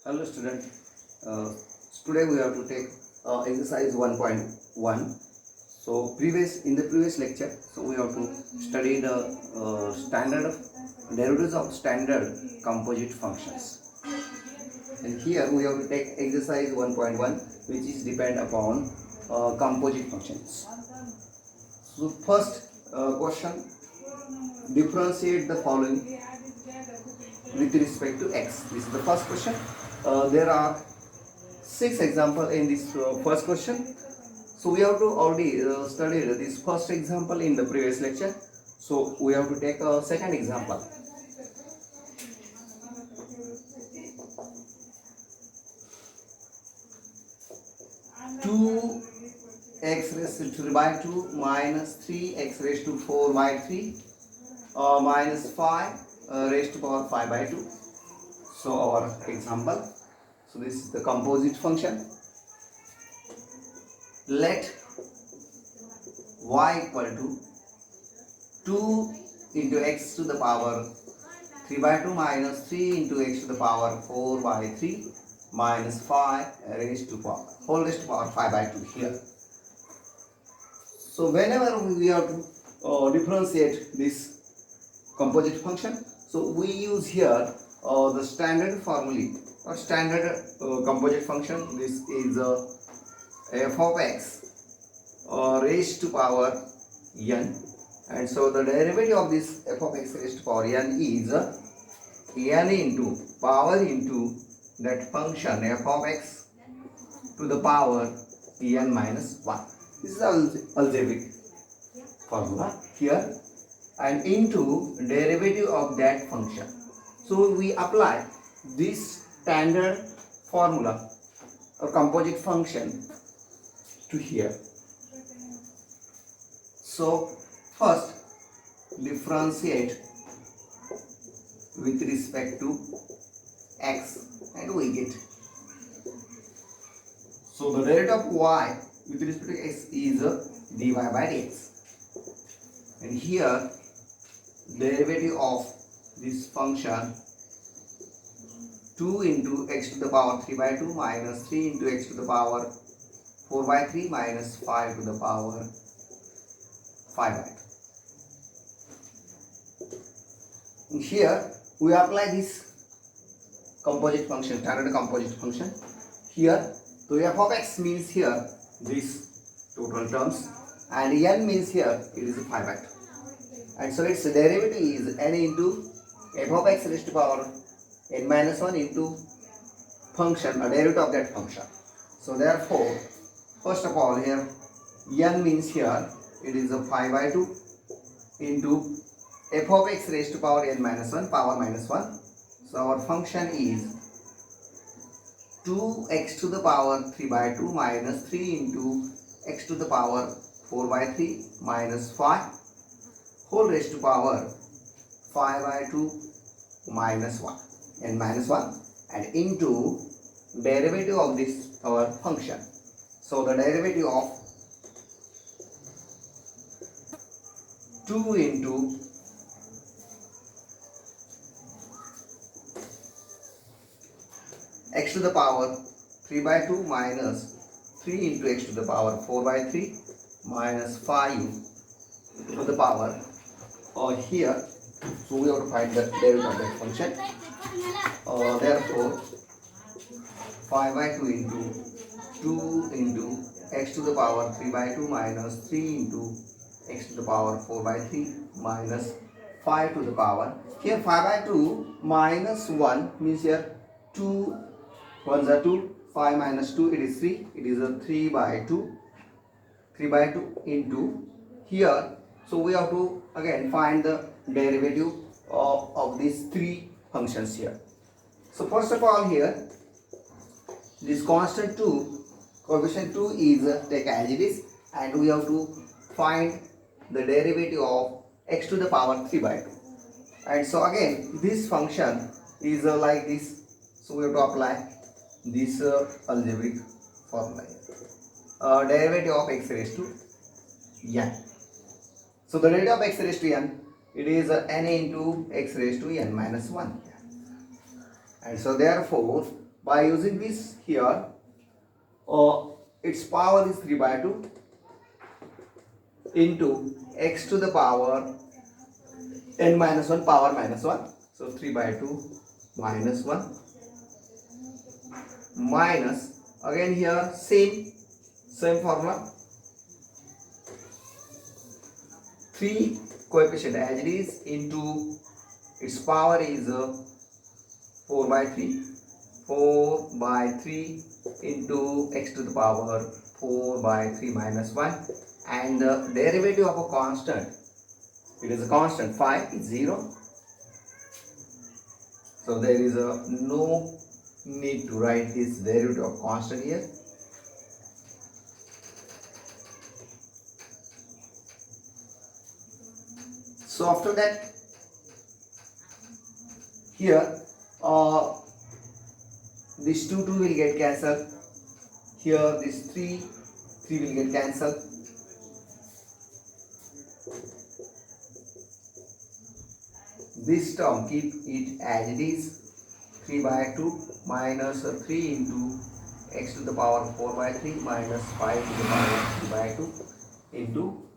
Hello student, uh, today we have to take exercise 1.1. So in the previous lecture, so we have to study the standard derivatives of standard composite functions. And here we have to take exercise 1.1, which is depend upon composite functions. So first question, differentiate the following with respect to x. This is the first question. There are 6 examples in this first question. So we have to already study this first example in the previous lecture. So we have to take a second example. Two x raised to 3 by 2 minus 3x raised to 4 by 3 minus 5 raised to power 5 by 2. So our example. So this is the composite function. Let y equal to 2 into x to the power 3 by 2 minus 3 into x to the power 4 by 3 minus 5 raised to power whole raised to power 5 by 2 here. So whenever we have to differentiate this composite function, so we use here the standard formula or standard composite function. This is f of x raised to power n, and so the derivative of this f of x raised to power n is n into power into that function f of x to the power n minus 1. This is algebraic formula here, and into derivative of that function. So we apply this standard formula or composite function to here. So first differentiate with respect to x and we get. So the derivative of y with respect to x is dy by dx, and here derivative of this function 2 into x to the power 3 by 2 minus 3 into x to the power 4 by 3 minus 5 to the power 5 by 2. And here we apply this composite function, standard composite function here. So f of x means here this total terms, and n means here it is 5 by 2. And so its derivative is n into f of x raised to power n minus 1 into function, a derivative of that function. So therefore, first of all here n means here it is a 5 by 2 into f of x raised to power n minus 1 power minus 1. So our function is 2x to the power 3 by 2 minus 3 into x to the power 4 by 3 minus 5 whole raised to power 5 by 2 minus 1 n minus 1, and into derivative of this our function. So the derivative of 2 into x to the power 3 by 2 minus 3 into x to the power 4 by 3 minus 5 to the power here. So we have to find the derivative of that function. Therefore 5 by 2 into 2 into x to the power 3 by 2 minus 3 into x to the power 4 by 3 minus 5 to the power here 5 by 2 minus 1 means here 2 1s are 2, 5 minus 2 it is 3, it is a 3 by 2 into here. So we have to again find the derivative of these three functions here. So first of all here this constant 2 coefficient 2 is take as it is, and we have to find the derivative of x to the power 3 by 2. And so again this function is like this, so we have to apply this algebraic formula here. Derivative of x raised to n. So the derivative of x raised to n, it is n into x raised to n minus 1. And so therefore By using this here, its power is 3 by 2 into x to the power n minus 1 power minus 1. So 3 by 2 minus 1 minus, again here same formula, 3 coefficient as it is into its power is 4 by 3 into x to the power 4 by 3 minus 1, and the derivative of a constant, it is a constant, phi is 0. So there is no need to write this derivative of constant here. So after that, here this 2 will get cancelled. Here this 3 will get cancelled. This term keep it as it is, 3 by 2 minus 3 into x to the power 4 by 3 minus 5 to the power 3 by 2 into,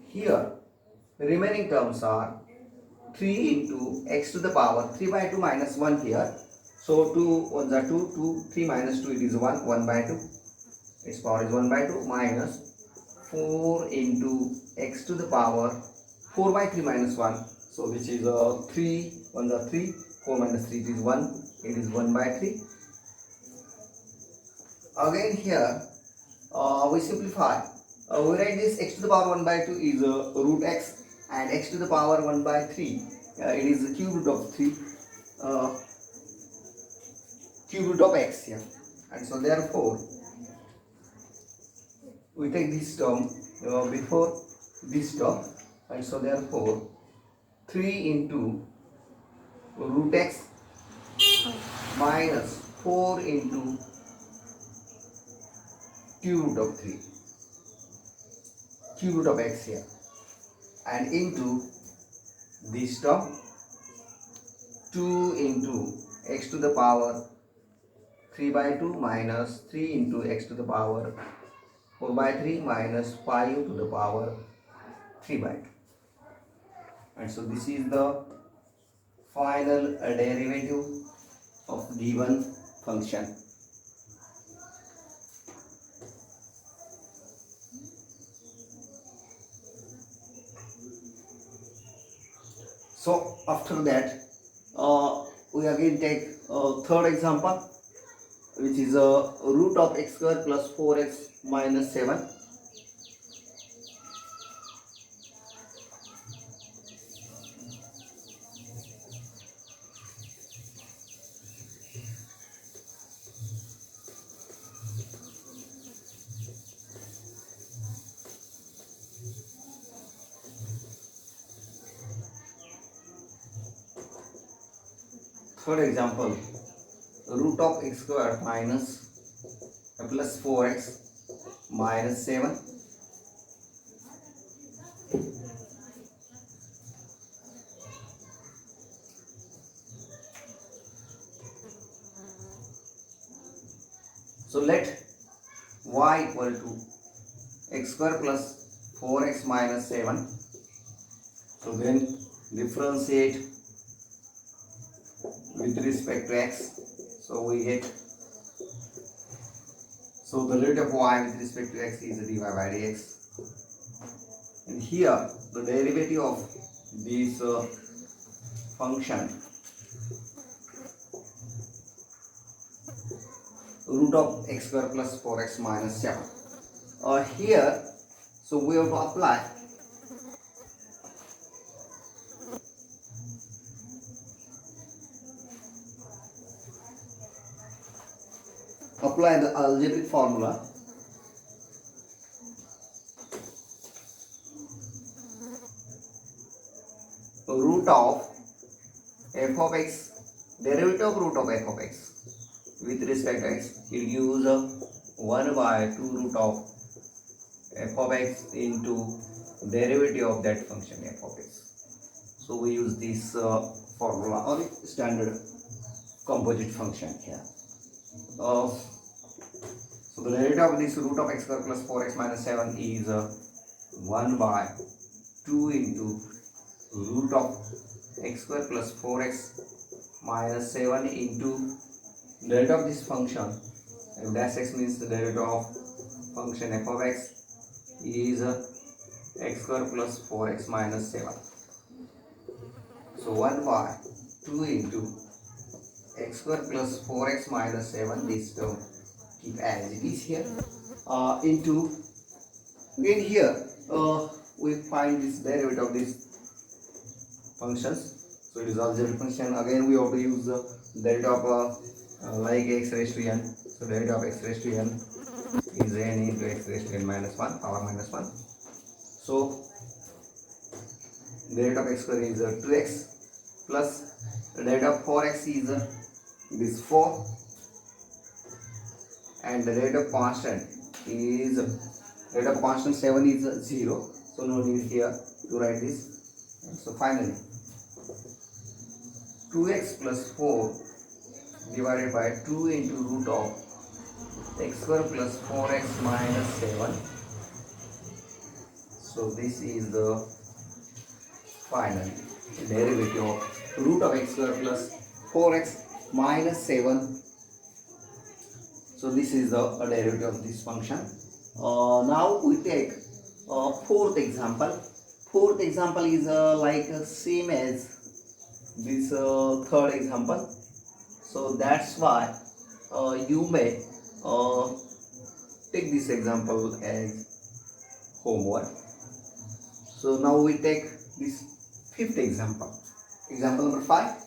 here the remaining terms are 3 into x to the power 3 by 2 minus 1 here. So 2 1s are 2, 3 minus 2 it is 1 by 2. Its power is 1 by 2 minus 4 into x to the power 4 by 3 minus 1. So which is 3 1s are 3, 4 minus 3 it is 1. It is 1 by 3. Again here we simplify. We write this x to the power 1 by 2 is root x, and x to the power 1 by 3 it is the cube root of 3, cube root of x here, and so therefore we take this term before this term, and so therefore 3 into root x minus 4 into cube root of 3, cube root of x here, and into this term 2 into x to the power 3 by 2 minus 3 into x to the power 4 by 3 minus 5 to the power 3 by 2. And so this is the final derivative of given function. So after that we again take third example, which is root of x square plus 4x minus 7. Third example, root of x square minus plus 4x minus 7. So let y equal to x square plus 4x minus 7. So then differentiate with respect to x. So we get, so the rate of y with respect to x is dy by dx. And here the derivative of this function, root of x square plus 4x minus 7. Here, so we have to apply the algebraic formula. Root of f of x, derivative of root of f of x with respect to x, it gives 1 by 2 root of f of x into derivative of that function f of x. So we use this formula or standard composite function here. So the derivative of this root of x square plus 4x minus 7 is 1 by 2 into root of x square plus 4x minus 7 into derivative of this function. F dash x means the derivative of function f of x is x square plus 4x minus 7. So 1 by 2 into x square plus 4x minus 7, this term keep as it is here, into, again here we find this derivative of these functions. So it is algebraic function. Again we have to use the derivative of like x raised to n. So derivative of x raised to n is n into x raised to n minus 1, power minus 1. So derivative of x square is 2x plus derivative of 4x is this 4, and the derivative of constant is derivative of constant 7 is 0. So no need here to write this. So finally 2x plus 4 divided by 2 into root of x square plus 4x minus 7. So this is the final derivative of root of x square plus 4x minus 7. So this is the derivative of this function. Now we take fourth example. Fourth example is like same as this third example. So that's why you may take this example as homework. So now we take this fifth example. Example number 5.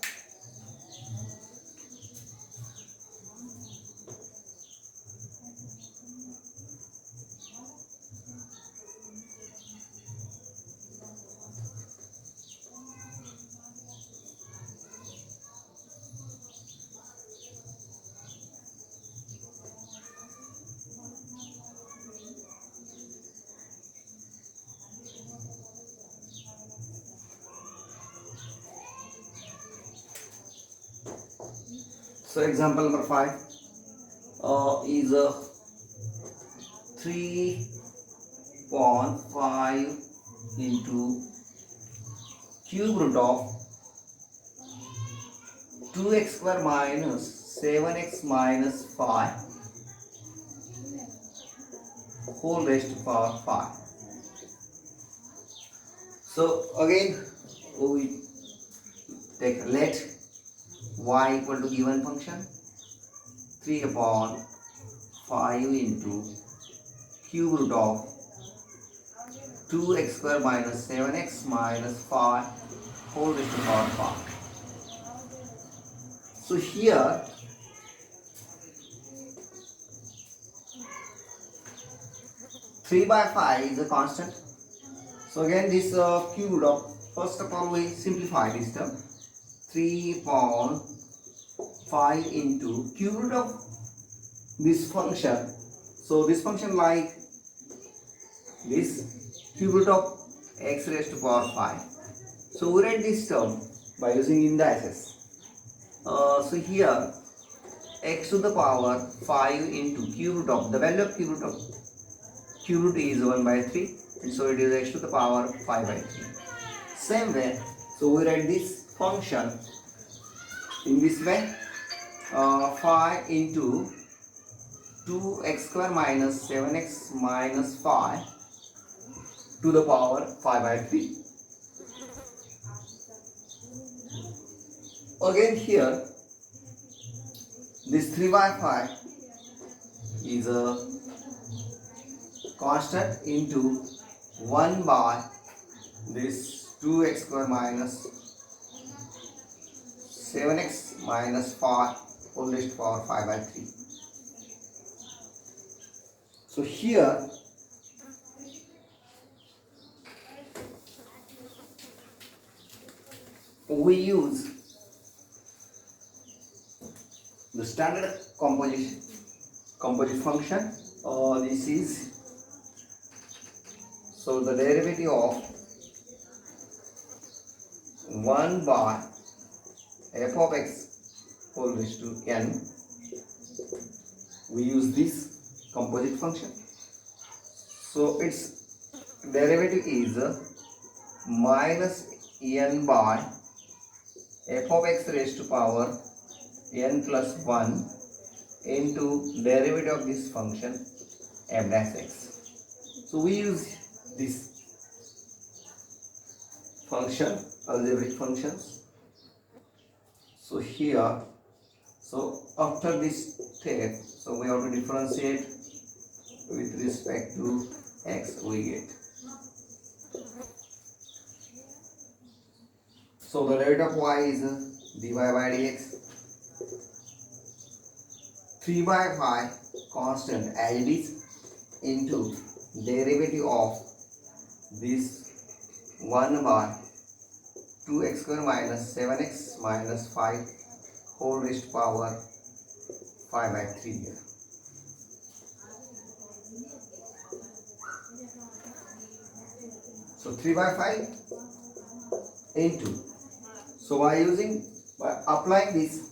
So example number 5 is 3.5 into cube root of 2x square minus 7x minus 5 whole raised to power 5. So again we take let y equal to given function 3 upon 5 into cube root of 2x square minus 7x minus 5 whole raised to power 5. So here 3 by 5 is a constant. So again this cube root of, first of all we simplify this term, 3 upon 5 into cube root of this function. So this function like this, cube root of x raised to power 5. So we write this term by using indices. So here x to the power 5 into cube root of, the value of cube root is 1 by 3, and so it is x to the power 5 by 3. Same way, so we write this function in this way, 5 into 2x square minus 7x minus 5 to the power 5 by 3. Again here this 3 by 5 is a constant into 1 by this 2x square minus 7x minus 5 whole raised to power 5 by 3. So here we use the standard composite function. This is, so the derivative of 1 by f of x whole raised to n we use this composite function. So its derivative is minus n by f of x raised to power n plus 1 into derivative of this function f dash x. So we use this function, algebraic functions. So here, so after this step, so we have to differentiate with respect to x we get. So the rate of y is dy by dx. 3 by 5 constant as it is into derivative of this 1 by 2x square minus 7x minus 5 whole raised to power 5 by 3 here. So 3 by 5 into, so by applying this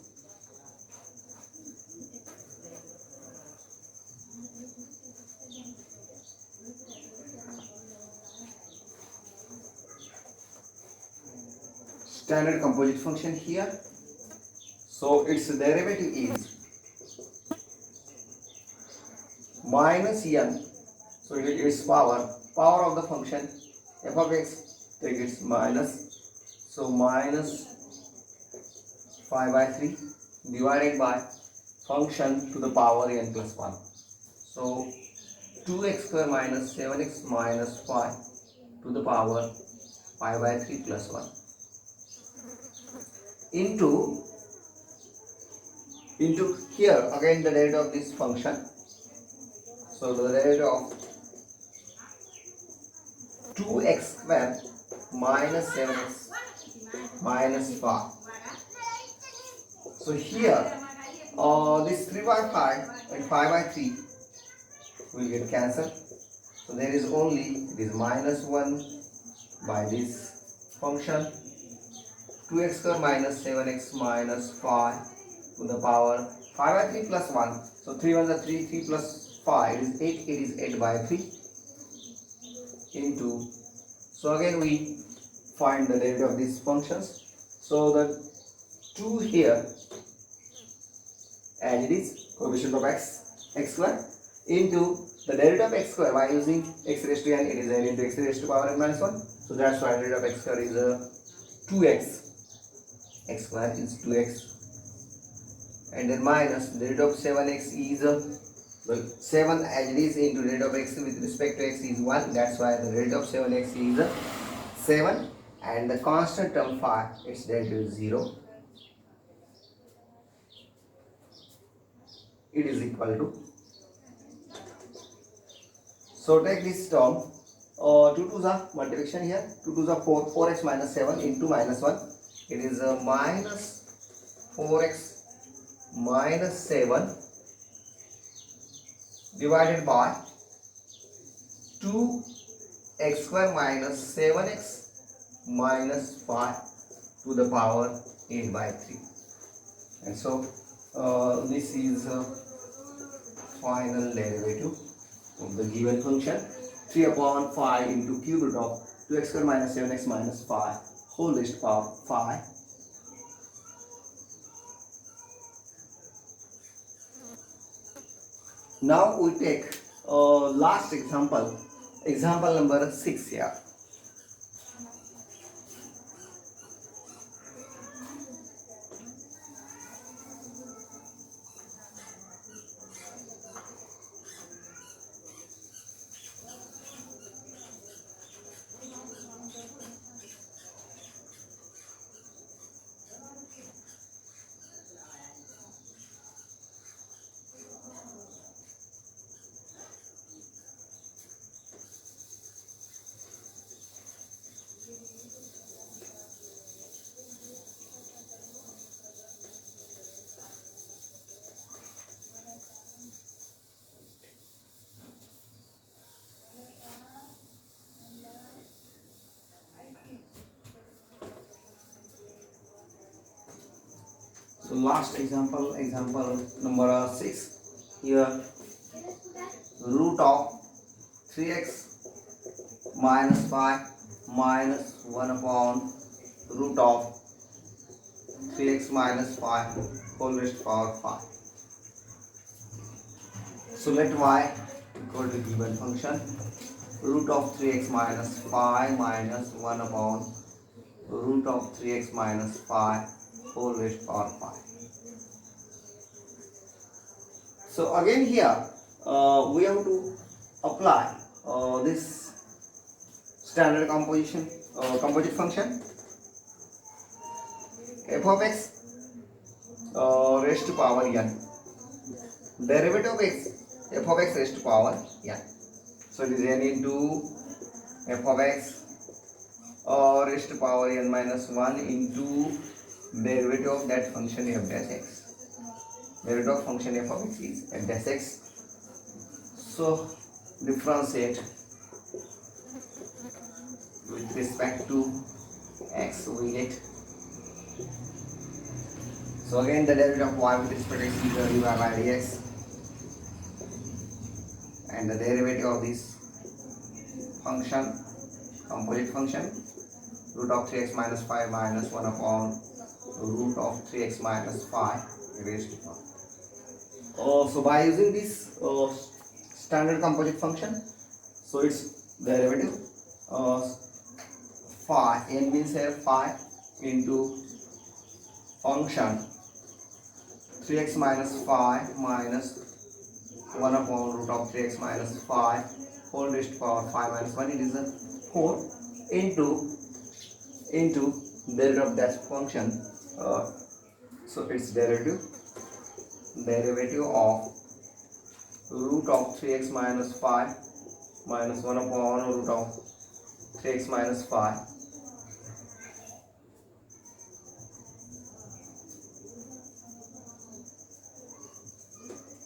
standard composite function here, so its derivative is minus n, so it is power of the function f of x, take its minus, so minus 5 by 3 divided by function to the power n plus 1, so 2x square minus 7x minus 5 to the power 5 by 3 plus 1 into here again the derivative of this function, so the derivative of 2x square minus 7x minus 5. So here this 3 by 5 and 5 by 3 will get cancelled, so there is only this minus 1 by this function 2x square minus 7x minus 5 to the power 5 by 3 plus 1. So 3 1 is 3, 3 plus 5 is 8, it is 8 by 3 into, so again we find the derivative of these functions. So the 2 here as it is coefficient of x square into the derivative of x square by using x raised to n, it is n into x raised to power n minus 1. So that's why derivative of x square is 2x. X square is 2x, and then minus the derivative of 7x is well, 7 as it is into derivative of x with respect to x is 1, that's why the derivative of 7x is 7, and the constant term phi, its derivative is 0. It is equal to, so take this term 2 2s are multiplication here, 2 2s are 4, 4x minus 7 into minus 1, it is minus 4x minus 7 divided by 2x square minus 7x minus 5 to the power 8 by 3. And so this is final derivative of the given function 3 upon 5 into cube root of 2x square minus 7x minus 5 whole raised to power 5. Now we take last example number 6 here. So last example number 6. here root of 3x minus 5 minus 1 upon root of 3x minus 5 whole raised to power 5. So let y equal to given function root of 3x minus 5 minus 1 upon root of 3x minus 5 whole raised to power 5. So again here we have to apply this standard composite function f of x raised to power n, derivative of x f of x raised to power n. So it is n into f of x raised to power n minus 1 into derivative of that function f dash x. Derivative of function f of x is f dash x. So differentiate with respect to x, we get. So again the derivative of y with respect to x is dy by dx, and the derivative of this function, composite function, root of 3x minus 5 minus 1 upon root of 3x minus 5 raised to 1. So by using this standard composite function, so its derivative phi, n means here phi into function 3x minus 5 minus 1 upon root of 3x minus 5 whole raised to power 5 minus 1, it is a 4 into derivative of that function. So its derivative of root of 3x minus 5 minus 1 upon root of 3x minus 5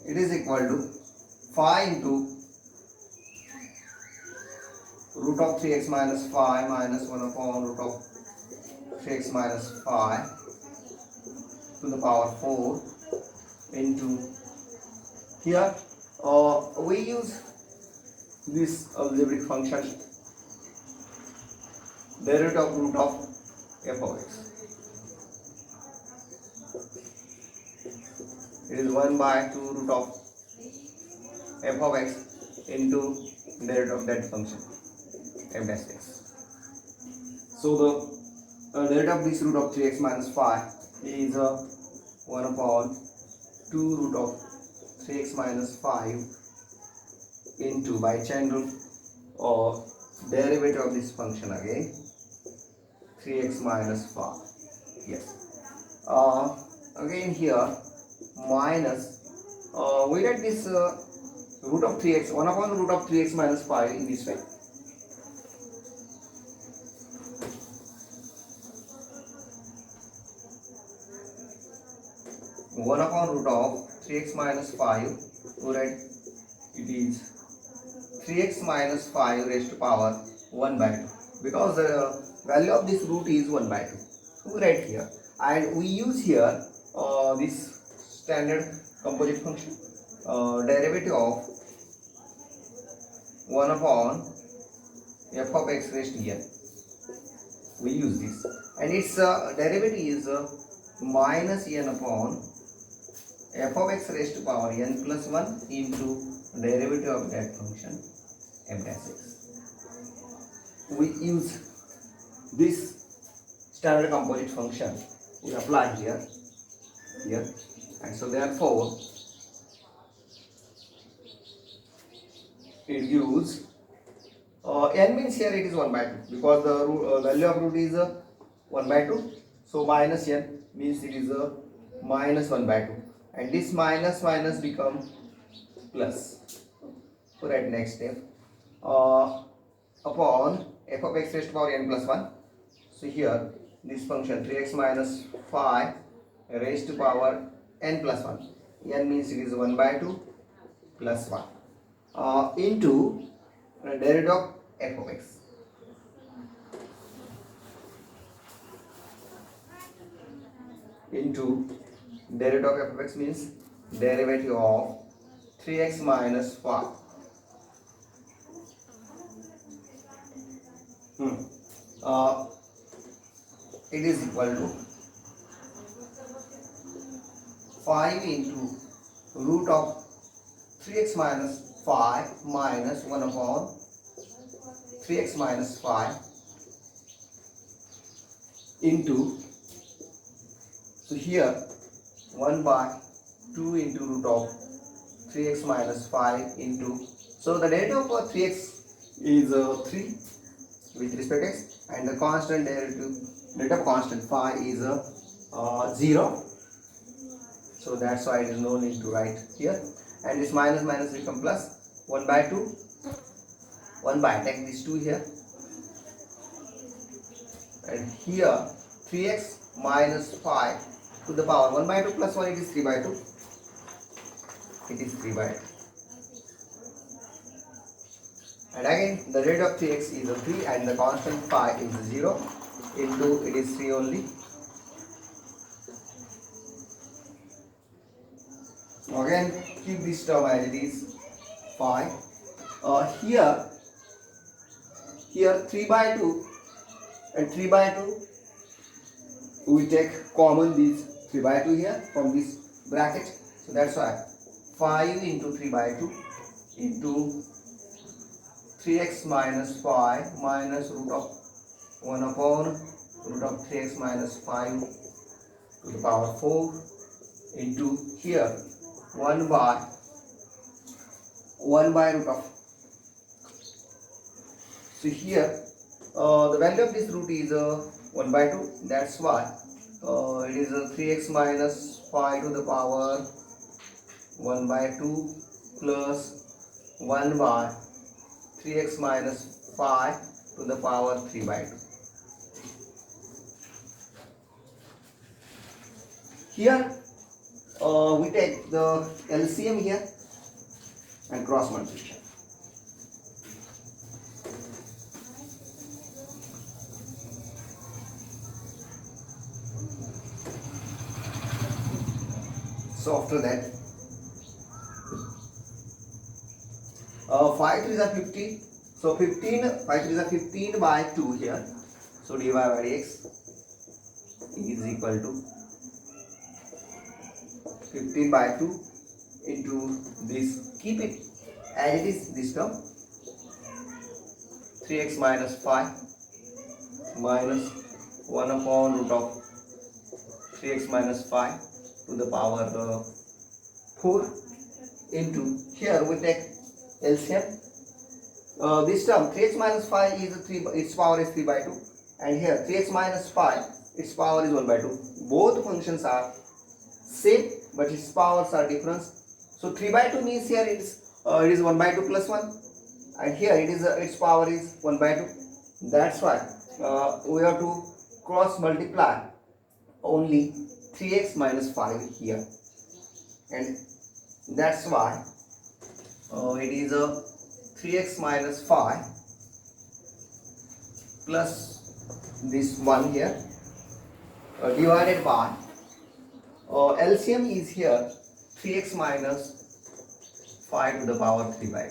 it is equal to phi into root of 3x minus 5 minus 1 upon root of 3x minus 5 to the power 4 into here we use this algebraic function derivative of root of f of x. It is 1 by 2 root of f of x into derivative of that function f dash x. So the derivative of this root of 3x minus 5 is 1 upon 2 root of 3x minus 5 into, by chain rule, or derivative of this function again 3x minus 5. Yes. Again here minus we get this root of 3x 1 upon root of 3x minus 5 in this way. One upon root of 3x minus 5, we write it is 3x minus 5 raised to power 1 by 2, because the value of this root is 1 by 2. So we write here, and we use here this standard composite function derivative of 1 upon f of x raised to n. We use this, and its derivative is minus n upon f of x raised to power n plus 1 into derivative of that function f dash x. We use this standard composite function, we apply here, and so therefore it gives n means here it is 1 by 2, because the value of root is 1 by 2, so minus n means it is minus 1 by 2, and this minus become plus. So write next step upon f of x raised to power n plus 1. So here this function 3x minus 5 raised to power n plus 1, n means it is 1 by 2 plus 1 into derivative of f of x. Into derivative of f of x means derivative of 3x minus 5. It is equal to 5 into root of 3x minus 5 minus 1 upon 3x minus 5 into, so here 1 by 2 into root of 3x minus 5 into, so the derivative of 3x is 3 with respect to x, and the constant derivative constant phi is 0. So that's why it is no need to write here. And this minus minus become plus 1 by 2. 1 by, take this 2 here. And here 3x minus 5 to the power 1 by 2 plus 1, it is 3 by 2. It is 3 by 2. And again the rate of 3x is 3 and the constant phi is 0 into, it is 3 only. Again keep this term as it is phi. Here 3 by 2 and 3 by 2, we take common these 3 by 2 here from this bracket. So that's why 5 into 3 by 2 into 3x minus 5 minus root of 1 upon root of 3x minus 5 to the power 4 into here 1 by root of. So here the value of this root is 1 by 2. That's why it is 3x minus 5 to the power 1 by 2 plus 1 by 3x minus 5 to the power 3 by 2. Here we take the LCM here and cross multiplication. So after that 5 3s are 15. So 15, 5 3s are 15 by 2 here. So dy by dx is equal to 15 by 2 into this. Keep it as it is, this term 3x minus 5 minus 1 upon root of 3x minus 5 to the power 4 into, here we take LCM. This term 3x minus 5 is 3, its power is 3 by 2, and here 3x minus 5, its power is 1 by 2. Both functions are same but its powers are different. So 3 by 2 means here it is 1 by 2 plus 1, and here it is its power is 1 by 2. That's why we have to cross multiply only 3x minus 5 here, and that's why it is 3x minus 5 plus this 1 here divided by LCM is here 3x minus 5 to the power 3 by 2.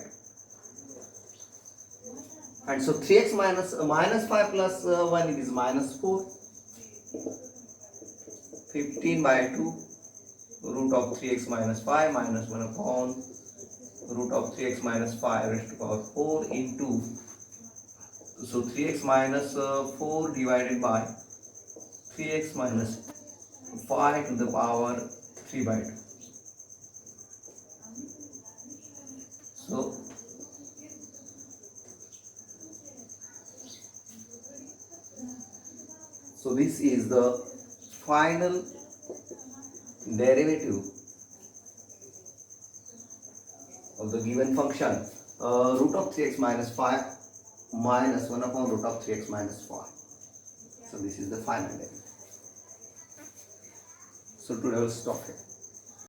And so 3x minus 5 plus 1, it is minus 4. 15 by 2 root of 3x minus 5 minus 1 upon root of 3x minus 5 raised to power 4 into, so 3x minus 4 divided by 3x minus 5 to the power 3 by 2. So this is the final derivative of the given function root of 3x minus 5 minus 1 upon root of 3x minus 5. So this is the final derivative. So today I will stop here.